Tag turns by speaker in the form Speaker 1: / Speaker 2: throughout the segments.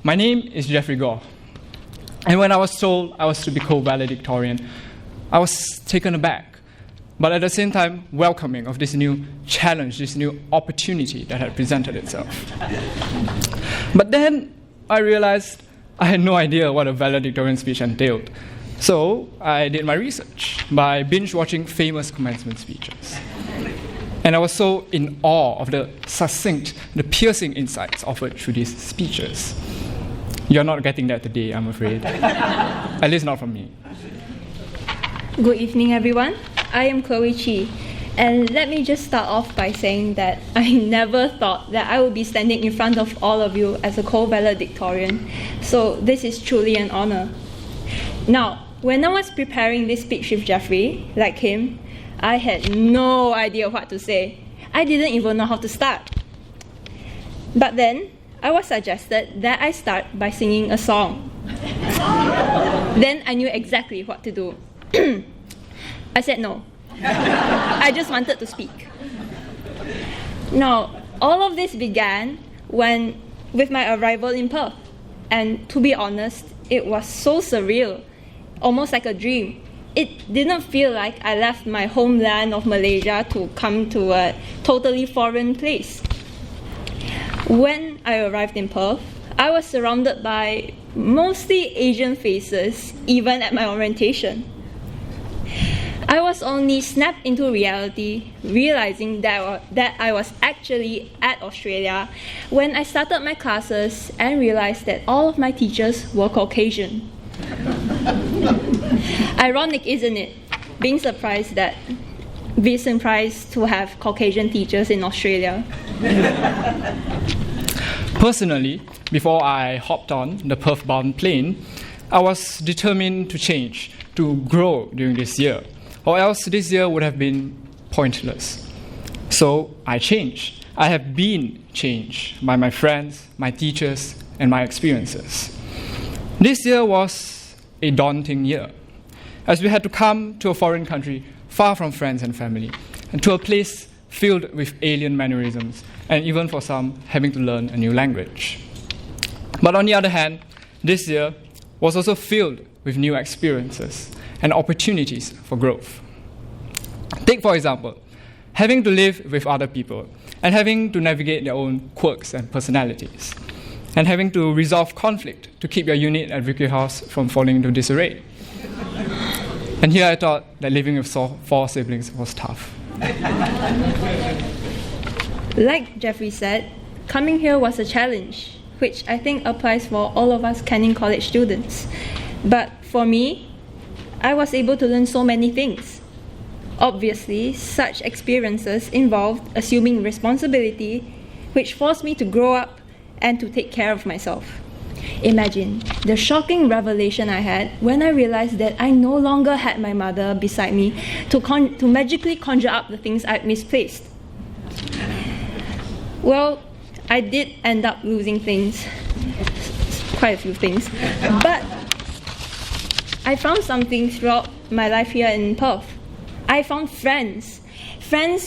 Speaker 1: My name is Geoffrey Goh. And when I was told I was to be co-valedictorian, I was taken aback, but at the same time welcoming of this new challenge, this new opportunity that had presented itself. But then I realized I had no idea what a valedictorian speech entailed. So I did my research by binge-watching famous commencement speeches. And I was so in awe of the succinct, the piercing insights offered through these speeches. You're not getting that today, I'm afraid. At least not from me.
Speaker 2: Good evening, everyone. I am Chloe Chee. And let me just start off by saying that I never thought that I would be standing in front of all of you as a co-valedictorian. So this is truly an honor. Now, when I was preparing this speech with Geoffrey, like him, I had no idea what to say. I didn't even know how to start. But then, I was suggested that I start by singing a song. Then I knew exactly what to do. I said no. I just wanted to speak. Now, all of this began with my arrival in Perth. And to be honest, it was so surreal, almost like a dream. It didn't feel like I left my homeland of Malaysia to come to a totally foreign place. When I arrived in Perth, I was surrounded by mostly Asian faces, even at my orientation. I was only snapped into reality, realizing that I was actually at Australia when I started my classes and realized that all of my teachers were Caucasian. Ironic, isn't it? Being surprised to have Caucasian teachers in Australia.
Speaker 1: Personally, before I hopped on the Perth-bound plane, I was determined to change, to grow during this year, or else this year would have been pointless. So I changed. I have been changed by my friends, my teachers, and my experiences. This year was a daunting year, as we had to come to a foreign country far from friends and family, and to a place filled with alien mannerisms, and even for some, having to learn a new language. But on the other hand, this year was also filled with new experiences and opportunities for growth. Take, for example, having to live with other people, and having to navigate their own quirks and personalities, and having to resolve conflict to keep your unit at Vicky House from falling into disarray. And here I thought that living with 4 siblings was tough.
Speaker 2: Like Geoffrey said, coming here was a challenge, which I think applies for all of us Canning College students. But for me, I was able to learn so many things. Obviously, such experiences involved assuming responsibility, which forced me to grow up and to take care of myself. Imagine the shocking revelation I had when I realized that I no longer had my mother beside me to magically conjure up the things I'd misplaced. Well, I did end up losing things, quite a few things, but I found something throughout my life here in Perth. I found friends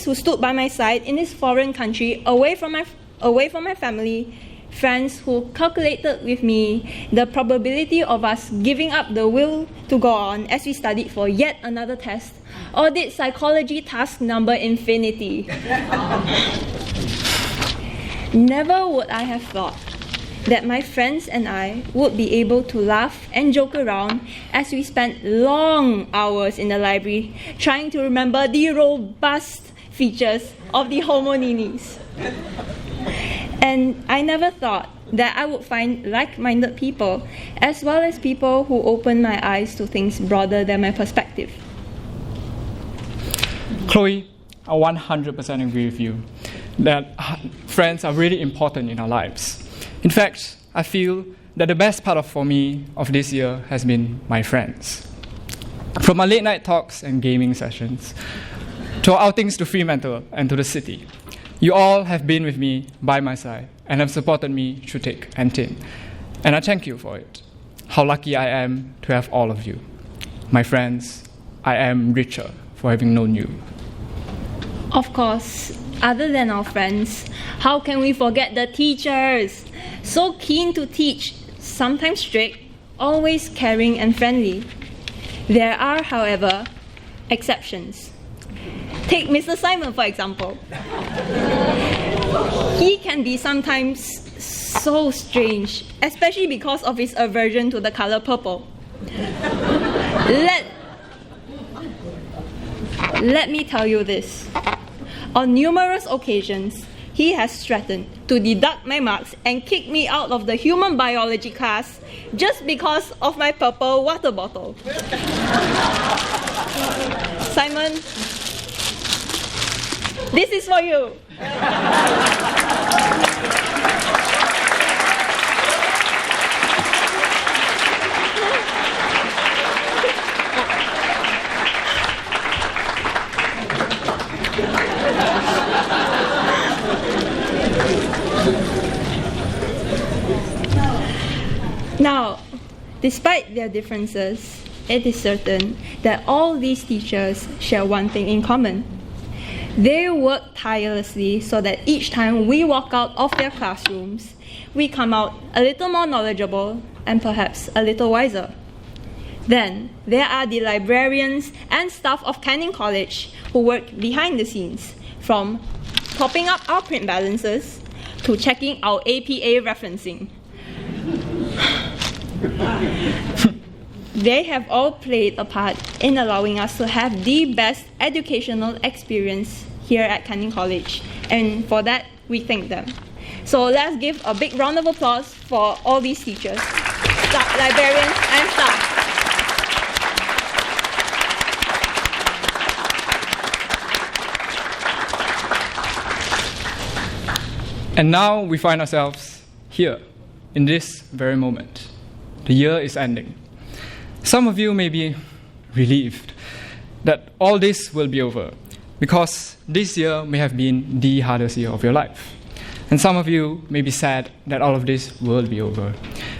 Speaker 2: who stood by my side in this foreign country, away from my family, friends who calculated with me the probability of us giving up the will to go on as we studied for yet another test, or did psychology task number infinity. Never would I have thought that my friends and I would be able to laugh and joke around as we spent long hours in the library trying to remember the robust features of the homonyms. And I never thought that I would find like-minded people, as well as people who open my eyes to things broader than my perspective.
Speaker 1: Chloe, I 100% agree with you that friends are really important in our lives. In fact, I feel that the best part for me of this year has been my friends. From our late-night talks and gaming sessions, to our outings to Fremantle and to the city, you all have been with me by my side and have supported me through thick and thin. And I thank you for it. How lucky I am to have all of you. My friends, I am richer for having known you.
Speaker 2: Of course, other than our friends, how can we forget the teachers? So keen to teach sometimes strict, always caring and friendly. There are, however, exceptions. Take Mr. Simon, for example. He can be sometimes so strange, especially because of his aversion to the color purple. Let me tell you this. On numerous occasions, he has threatened to deduct my marks and kick me out of the human biology class just because of my purple water bottle. Simon, this is for you. Now, despite their differences, it is certain that all these teachers share one thing in common. They work tirelessly so that each time we walk out of their classrooms, we come out a little more knowledgeable and perhaps a little wiser. Then, there are the librarians and staff of Canning College who work behind the scenes, from topping up our print balances to checking our APA referencing. They have all played a part in allowing us to have the best educational experience here at Canning College, and for that, we thank them. So let's give a big round of applause for all these teachers, librarians, and staff.
Speaker 1: And now we find ourselves here, in this very moment. The year is ending. Some of you may be relieved that all this will be over, because this year may have been the hardest year of your life. And some of you may be sad that all of this will be over,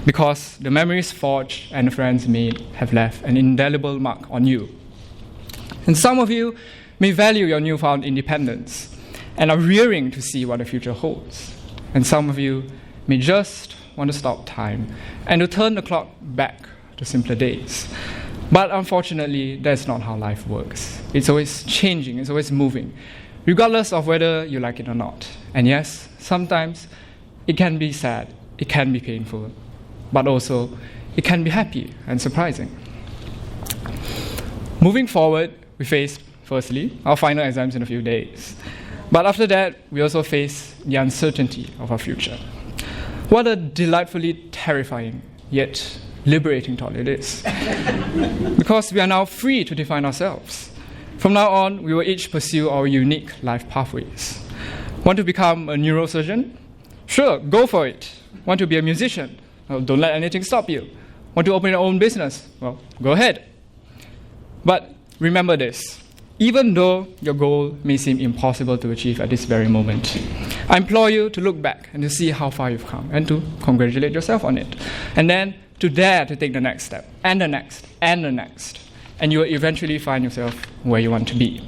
Speaker 1: because the memories forged and the friends made have left an indelible mark on you. And some of you may value your newfound independence and are rearing to see what the future holds. And some of you may just want to stop time and to turn the clock back to simpler days. But unfortunately, that's not how life works. It's always changing, it's always moving, regardless of whether you like it or not. And yes, sometimes it can be sad, it can be painful, but also it can be happy and surprising. Moving forward, we face, firstly, our final exams in a few days. But after that, we also face the uncertainty of our future. What a delightfully terrifying, yet liberating thought it is. Because we are now free to define ourselves. From now on, we will each pursue our unique life pathways. Want to become a neurosurgeon? Sure, go for it. Want to be a musician? Well, don't let anything stop you. Want to open your own business? Well, go ahead. But remember this. Even though your goal may seem impossible to achieve at this very moment, I implore you to look back and to see how far you've come and to congratulate yourself on it. And then to dare to take the next step, and the next, and the next. And you will eventually find yourself where you want to be.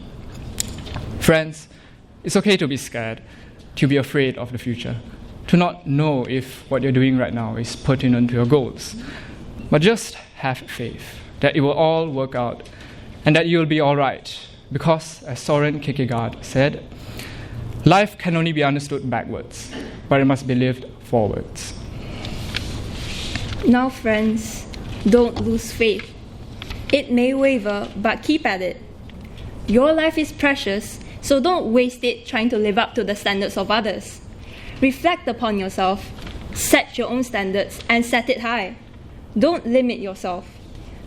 Speaker 1: Friends, it's okay to be scared, to be afraid of the future, to not know if what you're doing right now is pertinent to your goals. But just have faith that it will all work out and that you'll be all right. Because, as Soren Kierkegaard said, life can only be understood backwards, but it must be lived forwards.
Speaker 2: Now, friends, don't lose faith. It may waver, but keep at it. Your life is precious, so don't waste it trying to live up to the standards of others. Reflect upon yourself, set your own standards, and set it high. Don't limit yourself.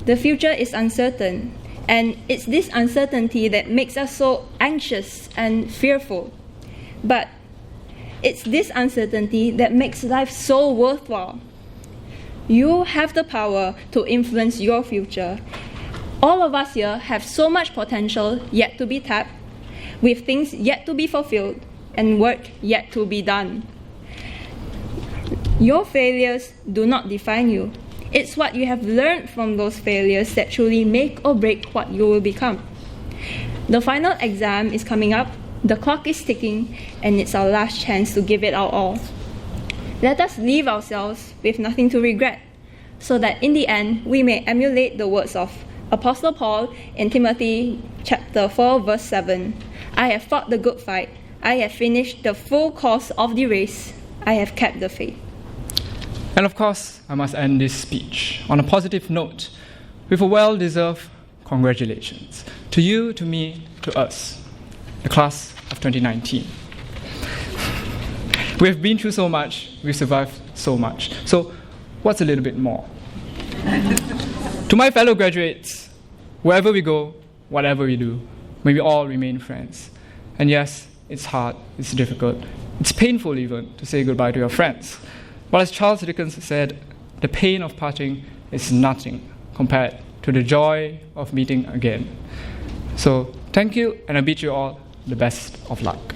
Speaker 2: The future is uncertain, and it's this uncertainty that makes us so anxious and fearful. But it's this uncertainty that makes life so worthwhile. You have the power to influence your future. All of us here have so much potential yet to be tapped, with things yet to be fulfilled, and work yet to be done. Your failures do not define you. It's what you have learned from those failures that truly make or break what you will become. The final exam is coming up, the clock is ticking, and it's our last chance to give it our all. Let us leave ourselves with nothing to regret. so that in the end we may emulate the words of Apostle Paul in Timothy chapter 4 verse 7. I have fought the good fight. I have finished the full course of the race. I have kept the faith.
Speaker 1: And of course, I must end this speech on a positive note with a well-deserved congratulations to you, to me, to us, the class of 2019. We have been through so much, we've survived so much. So what's a little bit more? To my fellow graduates, wherever we go, whatever we do, may we all remain friends. And yes, it's hard, it's difficult, it's painful even to say goodbye to your friends. But as Charles Dickens said, the pain of parting is nothing compared to the joy of meeting again. So thank you, and I bid you all the best of luck.